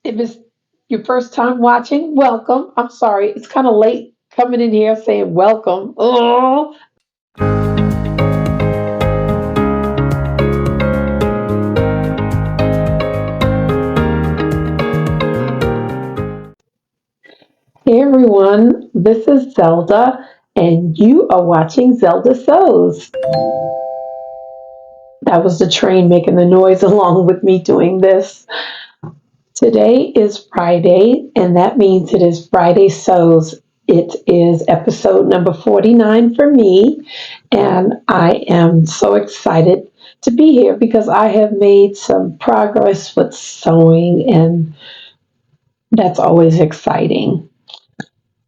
If it's your first time watching, welcome. I'm sorry, it's kind of late coming in here saying welcome. Oh, hey everyone, this is Zelda, and you are watching Zelda Sews. That was the train making the noise along with me doing this. Today is Friday, and that means it is Friday Sews. It is episode number 49 for me, and I am so excited to be here because I have made some progress with sewing, and that's always exciting.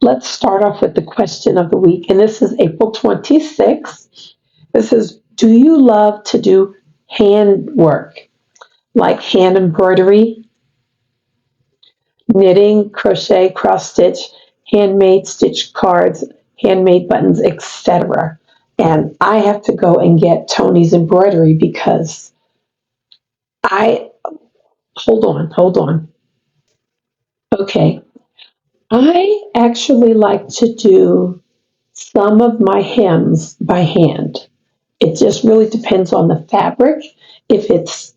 Let's start off with the question of the week, and this is April 26th. This is, do you love to do hand work, like hand embroidery, knitting, crochet, cross stitch, handmade stitch cards, handmade buttons, etc.? And I have to go and get Tony's embroidery because I, hold on. Okay. I actually like to do some of my hems by hand. It just really depends on the fabric. If it's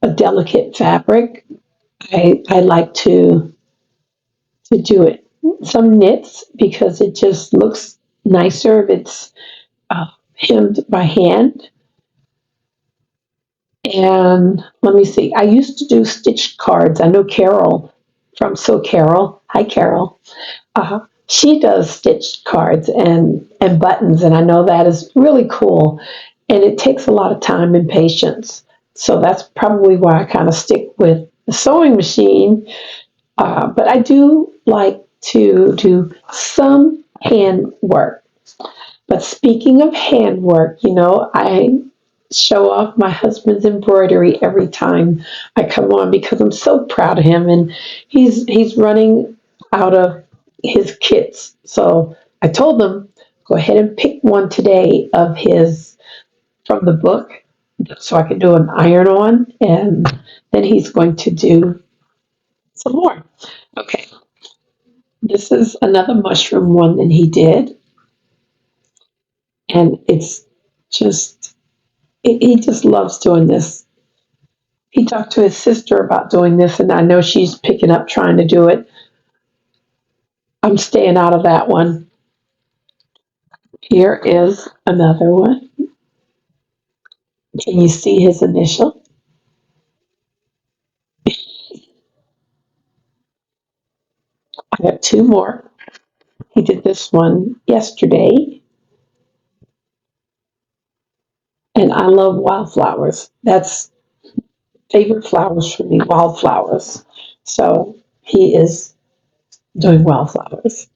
a delicate fabric, I like to do it. Some knits because it just looks nicer if it's hemmed by hand. And let me see, I used to do stitched cards. I know Carol from So Carol. Hi, Carol. She does stitched cards and buttons, and I know that is really cool. And it takes a lot of time and patience. So that's probably why I kind of stick with the sewing machine. But I do like to do some hand work. But speaking of hand work, I show off my husband's embroidery every time I come on because I'm so proud of him, and he's running out of his kits. So I told him, go ahead and pick one today of his from the book so I can do an iron on, and then he's going to do some more. Okay, this is another mushroom one that he did, and it's just, he just loves doing this. He talked to his sister about doing this, and I know she's picking up trying to do it. I'm staying out of that one. Here is another one. Can you see his initial? I got two more. He did this one yesterday, and I love wildflowers. That's favorite flowers for me, wildflowers. So he is doing wildflowers,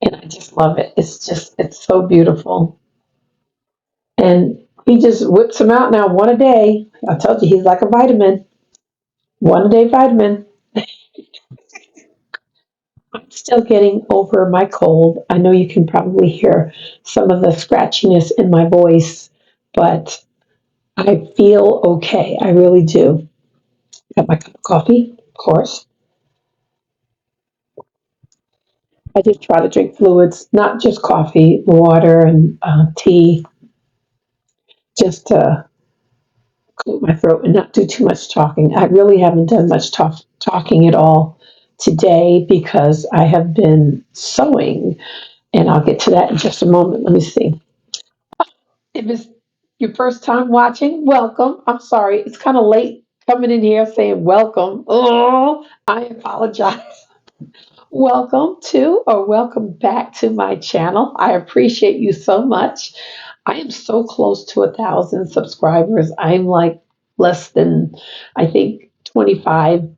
and I just love it. It's so beautiful. And he just whips them out now, one a day. I told you he's like a vitamin, one a day vitamin. I'm still getting over my cold. I know you can probably hear some of the scratchiness in my voice, but I feel okay. I really do. Got my cup of coffee, of course. I just try to drink fluids, not just coffee, water and tea, just to clear my throat and not do too much talking. I really haven't done much talking at all today because I have been sewing, and I'll get to that in just a moment. Let me see. If it's your first time watching, welcome. I'm sorry, it's kind of late coming in here saying welcome. Oh, I apologize. Welcome to or welcome back to my channel. I appreciate you so much. I am so close to 1,000 subscribers. I'm like less than, I think, 25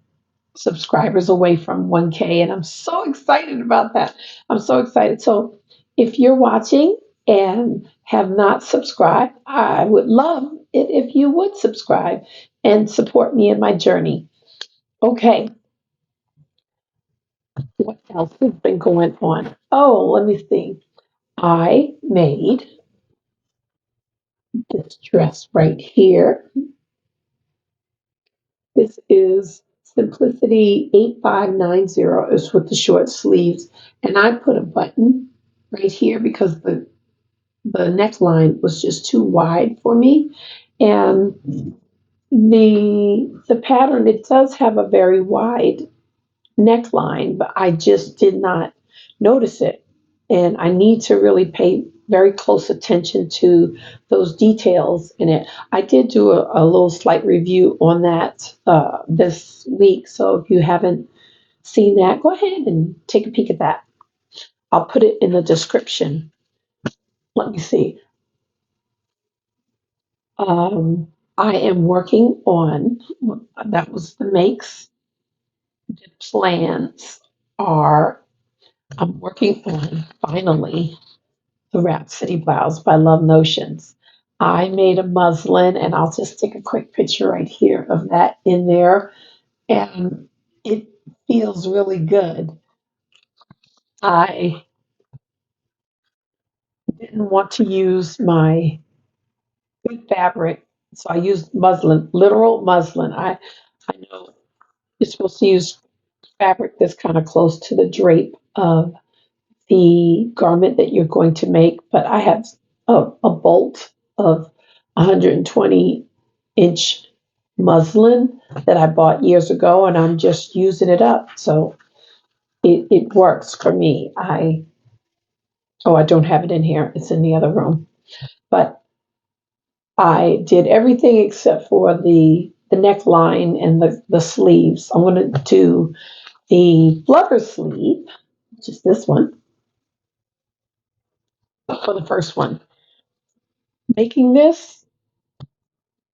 subscribers away from 1K, and I'm so excited about that. I'm so excited. So if you're watching and have not subscribed, I would love it if you would subscribe and support me in my journey. Okay, what else has been going on? Oh, let me see. I made this dress right here. This is Simplicity 8590 is with the short sleeves. And I put a button right here because the neckline was just too wide for me. And the pattern, it does have a very wide neckline, but I just did not notice it. And I need to really pay very close attention to those details in it. I did do a little slight review on that this week. So if you haven't seen that, go ahead and take a peek at that. I'll put it in the description. Let me see. I am working on, that was the makes. The plans are, I'm working on finally the Rhapsody blouse by Love Notions. I made a muslin, and I'll just take a quick picture right here of that in there, and it feels really good. I didn't want to use my good fabric, so I used muslin, literal muslin. I know you're supposed to use fabric that's kind of close to the drape of the garment that you're going to make, but I have a bolt of 120-inch muslin that I bought years ago, and I'm just using it up. So it works for me. I don't have it in here. It's in the other room. But I did everything except for the neckline and the sleeves. I'm going to do the flutter sleeve, which is this one, for the first one. Making this,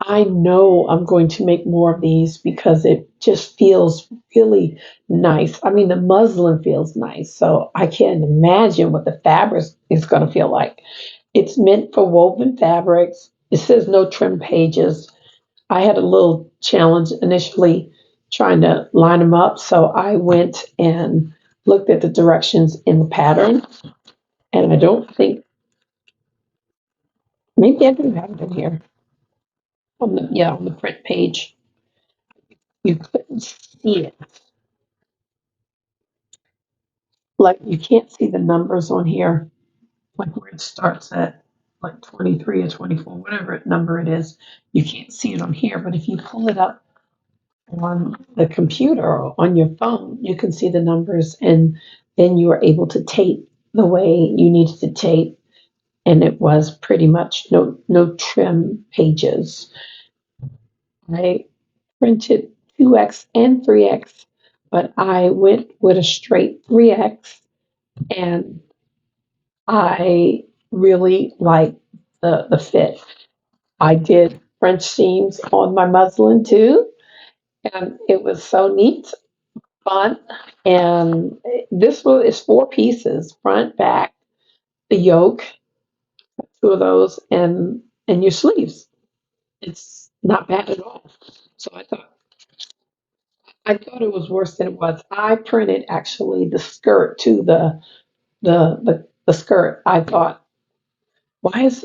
I know I'm going to make more of these because it just feels really nice. I mean, the muslin feels nice, so I can't imagine what the fabric is going to feel like. It's meant for woven fabrics. It says no trim pages. I had a little challenge initially trying to line them up, so I went and looked at the directions in the pattern, and I don't think, maybe I do have it in here on the print page. You couldn't see it. Like you can't see the numbers on here, like where it starts at like 23 or 24, whatever number it is. You can't see it on here, but if you pull it up on the computer or on your phone, you can see the numbers, and then you are able to tape the way you needed to tape. And it was pretty much no trim pages. I printed 2X and 3X, but I went with a straight 3X, and I really like the fit. I did French seams on my muslin too, and it was so neat, fun. And this one is 4 pieces: front, back, the yoke, 2 of those, and your sleeves. It's not bad at all. So I thought it was worse than it was. I printed actually the skirt to the skirt. I thought, why is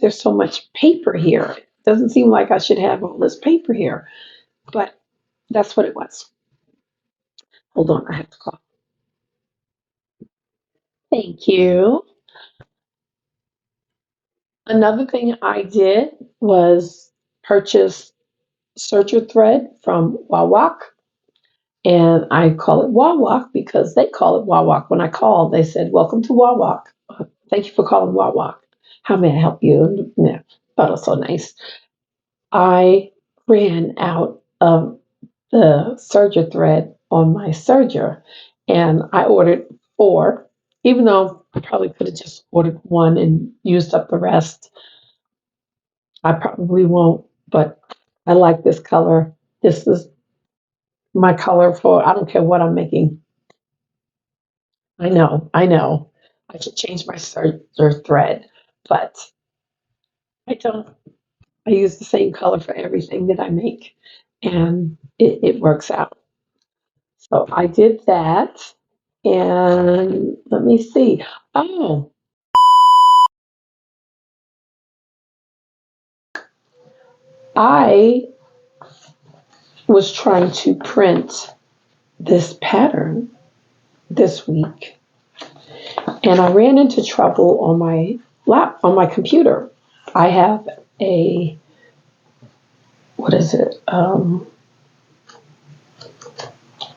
there so much paper here? It doesn't seem like I should have all this paper here. But that's what it was. Hold on, I have to call. Thank you. Another thing I did was purchase serger thread from Wawak. And I call it Wawak because they call it Wawak. When I called, they said, "Welcome to Wawak. Thank you for calling Wawak. How may I help you?" And yeah, thought it was so nice. I ran out of the serger thread on my serger, and I ordered 4, even though I probably could have just ordered 1 and used up the rest. I probably won't, but I like this color. This is my color for, I don't care what I'm making. I know, I know. I should change my serger thread, but I don't. I use the same color for everything that I make, and it works out. So I did that, and let me see. Oh, I was trying to print this pattern this week, and I ran into trouble on my computer. I have a, what is it?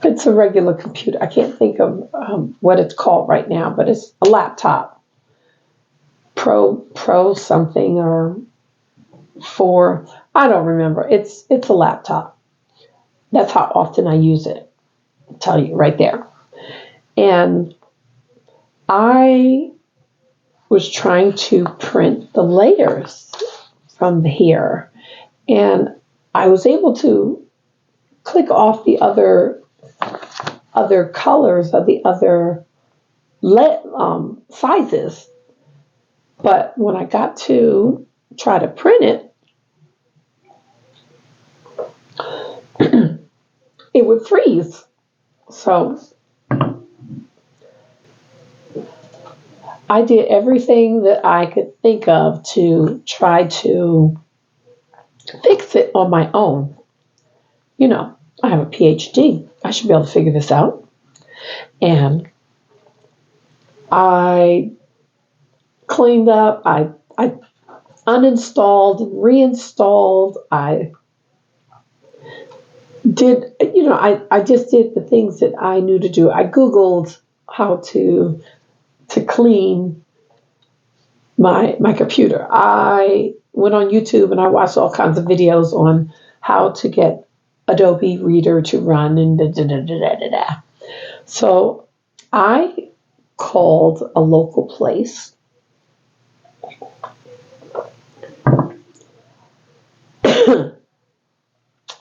It's a regular computer. I can't think of what it's called right now, but it's a laptop. Pro something or 4. I don't remember. It's a laptop. That's how often I use it. I'll tell you right there. And I was trying to print the layers from here, and I was able to click off the other colors of the other sizes, but when I got to try to print it, it would freeze. So I did everything that I could think of to try to fix it on my own. You know, I have a PhD. I should be able to figure this out. And I cleaned up. I uninstalled and reinstalled. I did, I just did the things that I knew to do. I Googled how to clean my computer. I went on YouTube and I watched all kinds of videos on how to get Adobe Reader to run and da. So I called a local place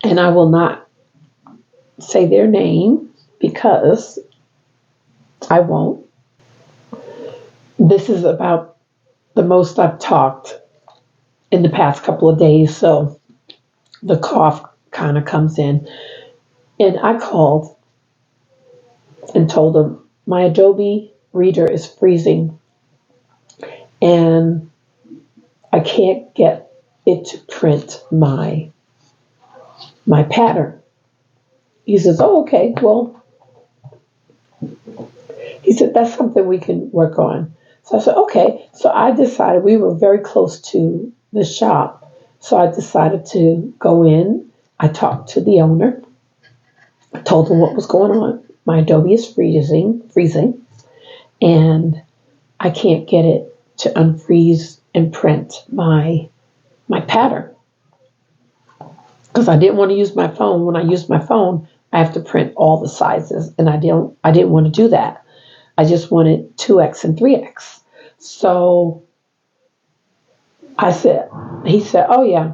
and I will not say their name because I won't. This is about the most I've talked in the past couple of days, so the cough kind of comes in. And I called and told them my Adobe Reader is freezing and I can't get it to print my pattern. He says, oh, okay, well, he said, that's something we can work on. So I said, okay. So I decided, we were very close to the shop, so I decided to go in. I talked to the owner. I told him what was going on. My Adobe is freezing, and I can't get it to unfreeze and print my pattern. Because I didn't want to use my phone. When I use my phone, I have to print all the sizes, and I didn't want to do that. I just wanted 2X and 3X. So he said, oh yeah,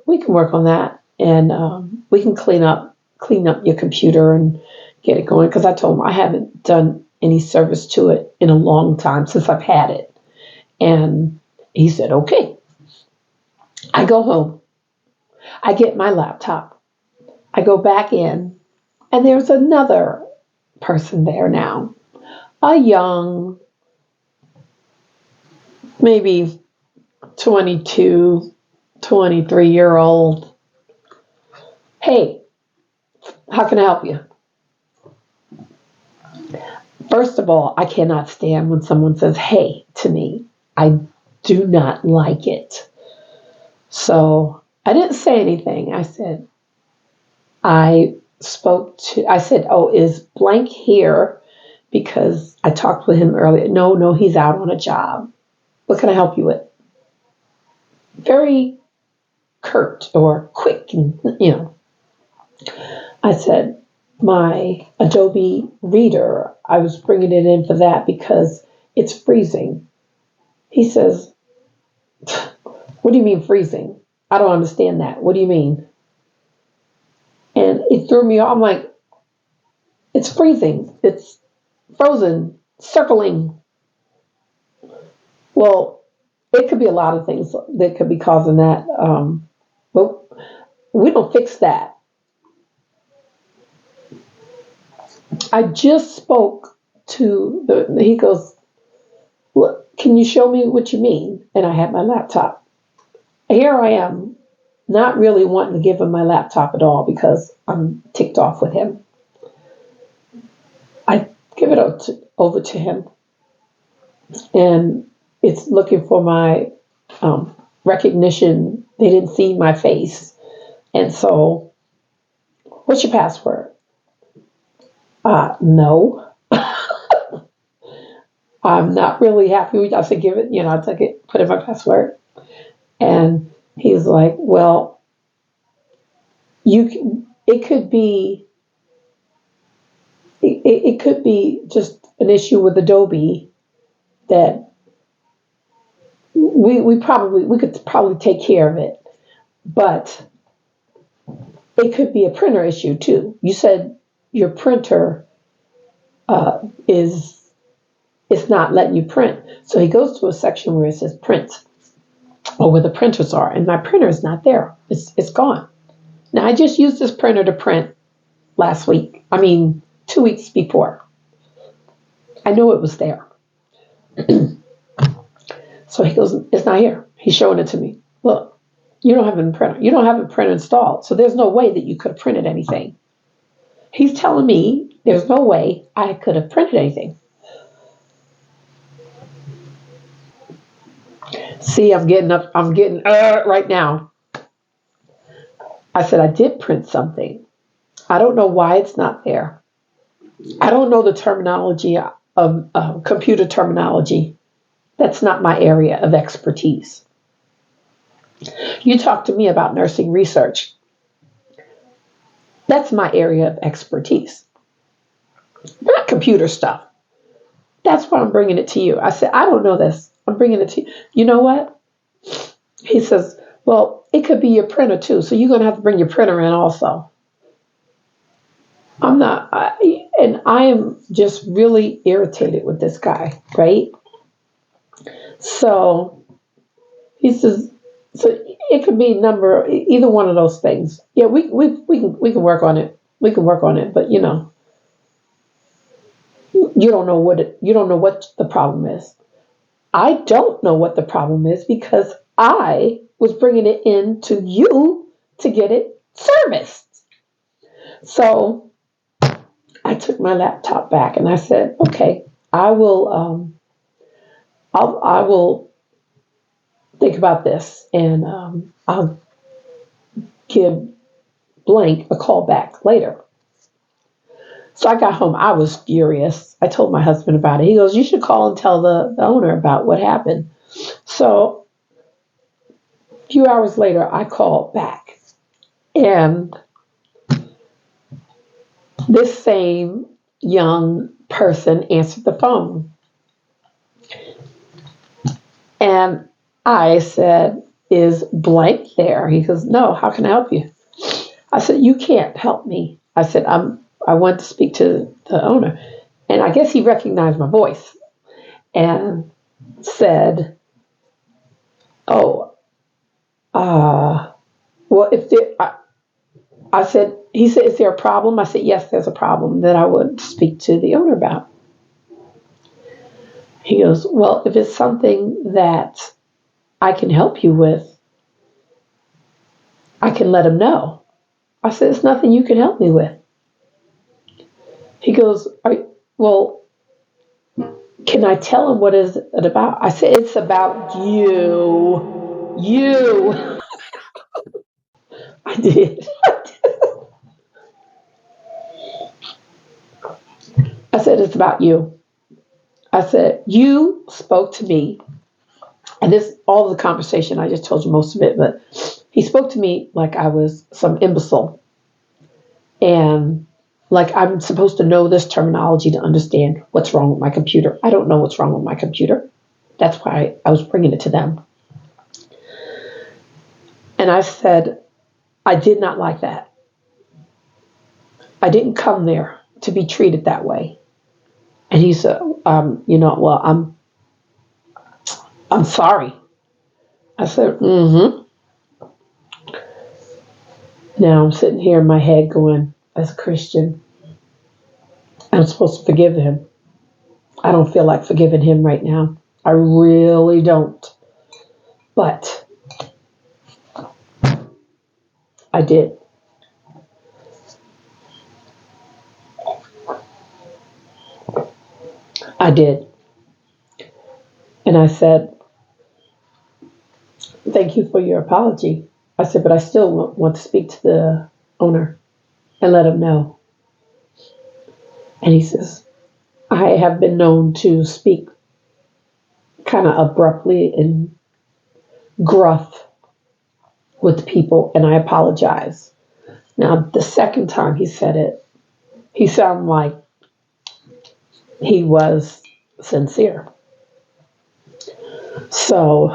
we can work on that, and we can clean up your computer and get it going. Because I told him I haven't done any service to it in a long time since I've had it. And he said, okay. I go home. I get my laptop. I go back in, and there's another person there now. A young, maybe 22, 23-year-old. Hey, how can I help you? First of all, I cannot stand when someone says, hey, to me. I do not like it. So I didn't say anything. I said, oh, is blank here? Because I talked with him earlier. No, he's out on a job. What can I help you with? Very curt or quick, I said, my Adobe Reader, I was bringing it in for that because it's freezing. He says, what do you mean freezing? I don't understand that. What do you mean? And it threw me off. I'm like, it's freezing. It's frozen, circling. Well, it could be a lot of things that could be causing that. But we don't fix that. I just spoke to he goes, look, can you show me what you mean? And I had my laptop. Here I am not really wanting to give him my laptop at all because I'm ticked off with him. I give it over to him, and it's looking for my recognition. They didn't see my face. And so, what's your password? No. I'm not really happy with it. I said, give it, I took it, put in my password. And he's like, well, it could be, it could be just an issue with Adobe that we could probably take care of it. But it could be a printer issue too. You said your printer it's not letting you print. So he goes to a section where it says print, or where the printers are, and my printer is not there. It's gone. Now I just used this printer to print last week. 2 weeks before. I knew it was there. So he goes, it's not here. He's showing it to me. Look, you don't have a printer. You don't have a printer installed. So there's no way that you could have printed anything. He's telling me there's no way I could have printed anything. See, I'm getting right now. I said, I did print something. I don't know why it's not there. I don't know the terminology of computer terminology. That's not my area of expertise. You talk to me about nursing research. That's my area of expertise. Not computer stuff. That's why I'm bringing it to you. I said, I don't know this. I'm bringing it to you. You know what? He says, well, it could be your printer too. So you're going to have to bring your printer in also. I am just really irritated with this guy, right? So he says, so it could be either one of those things. Yeah, we can work on it. We can work on it, but you don't know what the problem is. I don't know what the problem is because I was bringing it in to you to get it serviced. So I took my laptop back and I said, okay, I will think about this, and I'll give blank a call back later. So I got home. I was furious. I told my husband about it. He goes, you should call and tell the owner about what happened. So a few hours later, I called back. And this same young person answered the phone. And I said, is blank there? He goes, no, how can I help you? I said, you can't help me. I said, I want to speak to the owner. And I guess he recognized my voice and said, oh, well, I said, he said, is there a problem? I said, yes, there's a problem that I would speak to the owner about. He goes, well, if it's something that I can help you with, I can let him know. I said, it's nothing you can help me with. He goes, well, can I tell him what is it about? I said, it's about you. You. I did. I said, it's about you. I said, you spoke to me. And this, all of the conversation, I just told you most of it, but he spoke to me like I was some imbecile. And like I'm supposed to know this terminology to understand what's wrong with my computer. I don't know what's wrong with my computer. That's why I was bringing it to them. And I said, I did not like that. I didn't come there to be treated that way. And he said, well, I'm sorry. I said, Now I'm sitting here in my head going, as a Christian, I'm supposed to forgive him. I don't feel like forgiving him right now. I really don't. But I did. I did. And I said, thank you for your apology. I said, but I still want to speak to the owner and let him know. And he says, I have been known to speak kind of abruptly and gruff with people, and I apologize. Now, the second time he said it, he sounded like he was sincere. So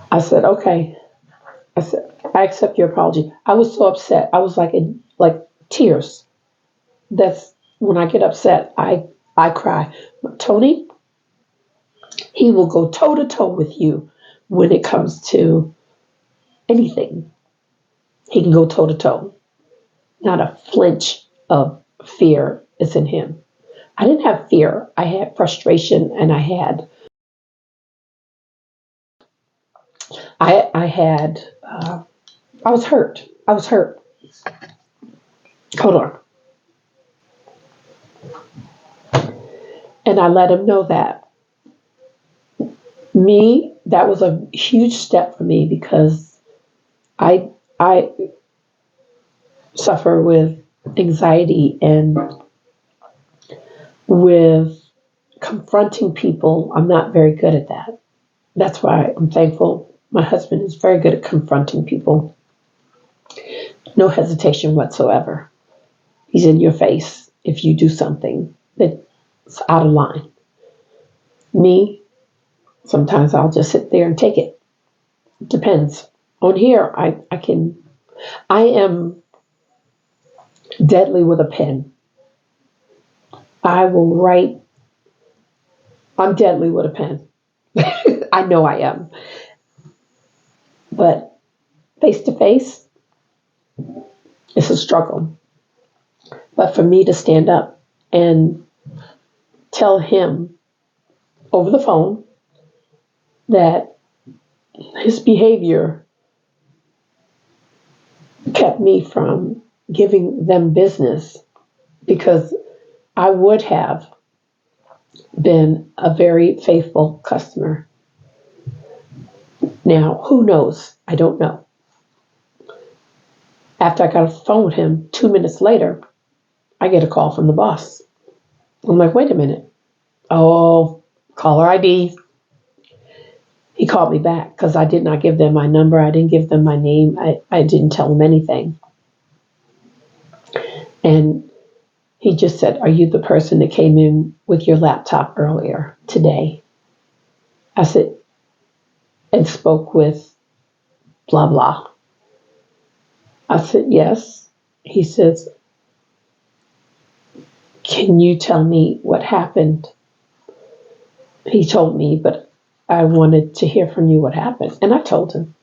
I said, okay. I said, I accept your apology. I was so upset. I was like in like tears. That's when I get upset, I cry. But Tony, he will go toe to toe with you when it comes to anything. He can go toe to toe. Not a flinch of fear is in him. I didn't have fear. I had frustration, and I was hurt. I was hurt. Hold on. And I let him know that. That was a huge step for me because I suffer with anxiety and with confronting people. I'm not very good at that. That's why I'm thankful my husband is very good at confronting people. No hesitation whatsoever. He's in your face if you do something that's out of line. Me, sometimes I'll just sit there and take it. Depends. On here, I am deadly with a pen. I will write. I'm deadly with a pen. I know I am. But face to face, it's a struggle. But for me to stand up and tell him over the phone that his behavior kept me from giving them business, because I would have been a very faithful customer. Now, who knows? I don't know. After I got off the phone with him, 2 minutes later, I get a call from the boss. I'm like, wait a minute. Oh, caller ID. He called me back because I did not give them my number. I didn't give them my name. I didn't tell them anything. And he just said, are you the person that came in with your laptop earlier today? I said, and spoke with blah, blah. I said, yes. He says, can you tell me what happened? He told me, but I wanted to hear from you what happened. And I told him,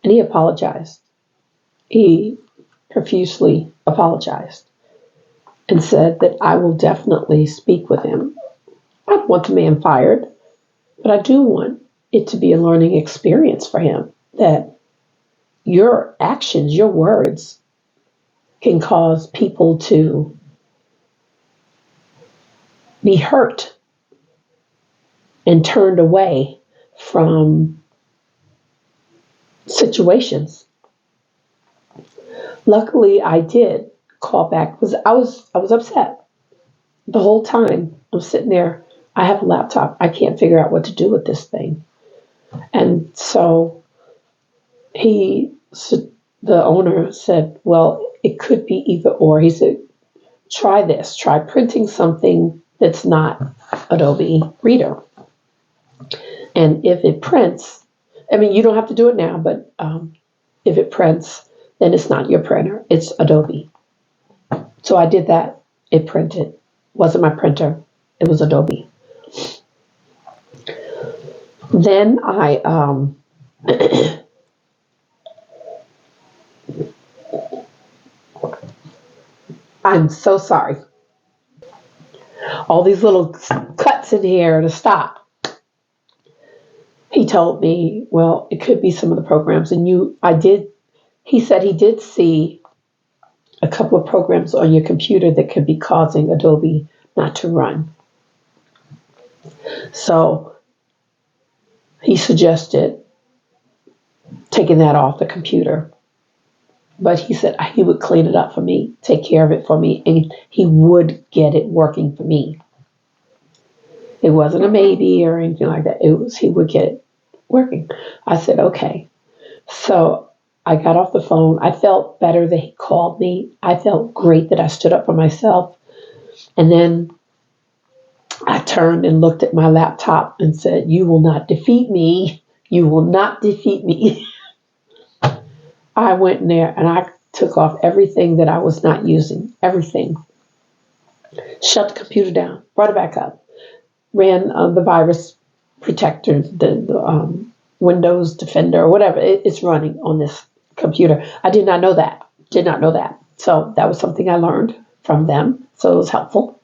and he apologized. He profusely apologized and said that I will definitely speak with him. I don't want the man fired, but I do want it to be a learning experience for him, that your actions, your words can cause people to be hurt and turned away from situations. Luckily, I did call back because I was upset the whole time. I'm sitting there. I have a laptop. I can't figure out what to do with this thing. And so the owner said, well, it could be either or. He said, try this. Try printing something that's not Adobe Reader. And if it prints, I mean, you don't have to do it now, but if it prints, then it's not your printer. It's Adobe. So I did that. It printed. Wasn't my printer. It was Adobe. Then I'm so sorry. All these little cuts in here to stop. He told me, well, it could be some of the programs, and I did He said he did see a couple of programs on your computer that could be causing Adobe not to run. So he suggested taking that off the computer. But he said he would clean it up for me, take care of it for me, and he would get it working for me. It wasn't a maybe or anything like that. He would get it working. I said, okay. So I got off the phone. I felt better that he called me. I felt great that I stood up for myself. And then I turned and looked at my laptop and said, you will not defeat me. You will not defeat me. I went in there and I took off everything that I was not using. Everything. Shut the computer down. Brought it back up. Ran the virus protector, the Windows Defender, or whatever. It's running on this computer. I did not know that. Did not know that. So that was something I learned from them. So it was helpful.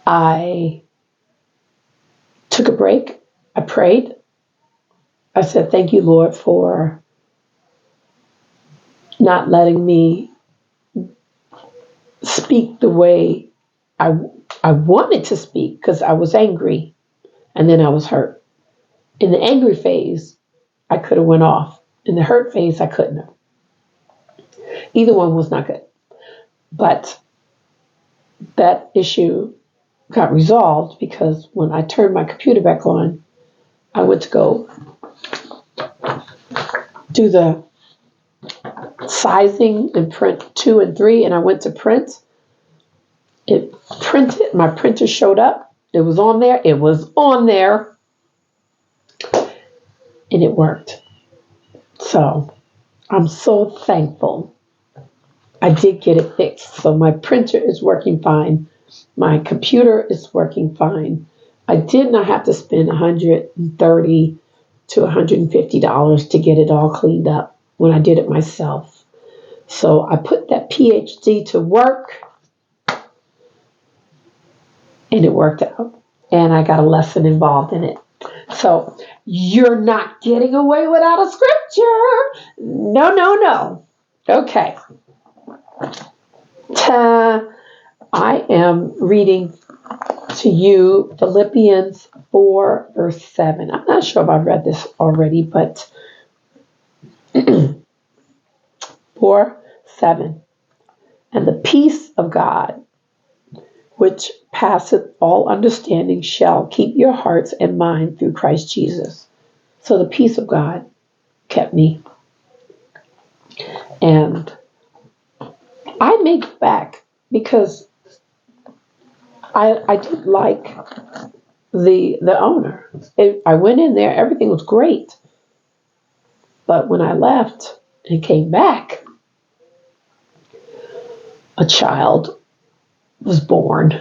I took a break. I prayed. I said, thank you, Lord, for not letting me speak the way I wanted to speak, because I was angry and then I was hurt. In the angry phase, I could have went off. In the hurt phase, I couldn't have. Either one was not good. But that issue got resolved because when I turned my computer back on, I went to go do the sizing and print 2 and 3, and I went to print. It printed. My printer showed up. It was on there. It was on there. And it worked. So I'm so thankful I did get it fixed. So my printer is working fine. My computer is working fine. I did not have to spend $130 to $150 to get it all cleaned up when I did it myself. So I put that PhD to work, and it worked out. And I got a lesson involved in it. So you're not getting away without a scripture. No, no, no. Okay. I am reading to you Philippians 4, verse 7. I'm not sure if I've read this already, but 4, 7. And the peace of God, which passeth all understanding, shall keep your hearts and mind through Christ Jesus. So the peace of God kept me. And I may go back because I did like the owner. I went in there, everything was great. But when I left and came back, a child was born.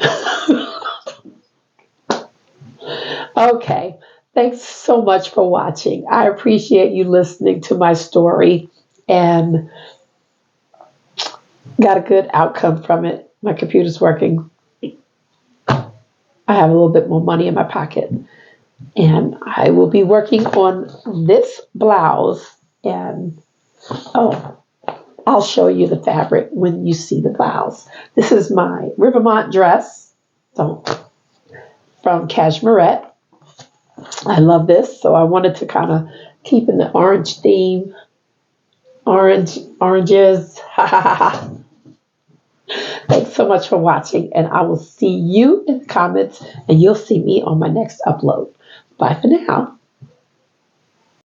Okay, thanks so much for watching. I appreciate you listening to my story and got a good outcome from it. My computer's working. I have a little bit more money in my pocket. And I will be working on this blouse. And, I'll show you the fabric when you see the blouse. This is my Rivermont dress from Cashmerette. I love this, so I wanted to kind of keep in the orange theme. Oranges. Thanks so much for watching, and I will see you in the comments, and you'll see me on my next upload. Bye for now.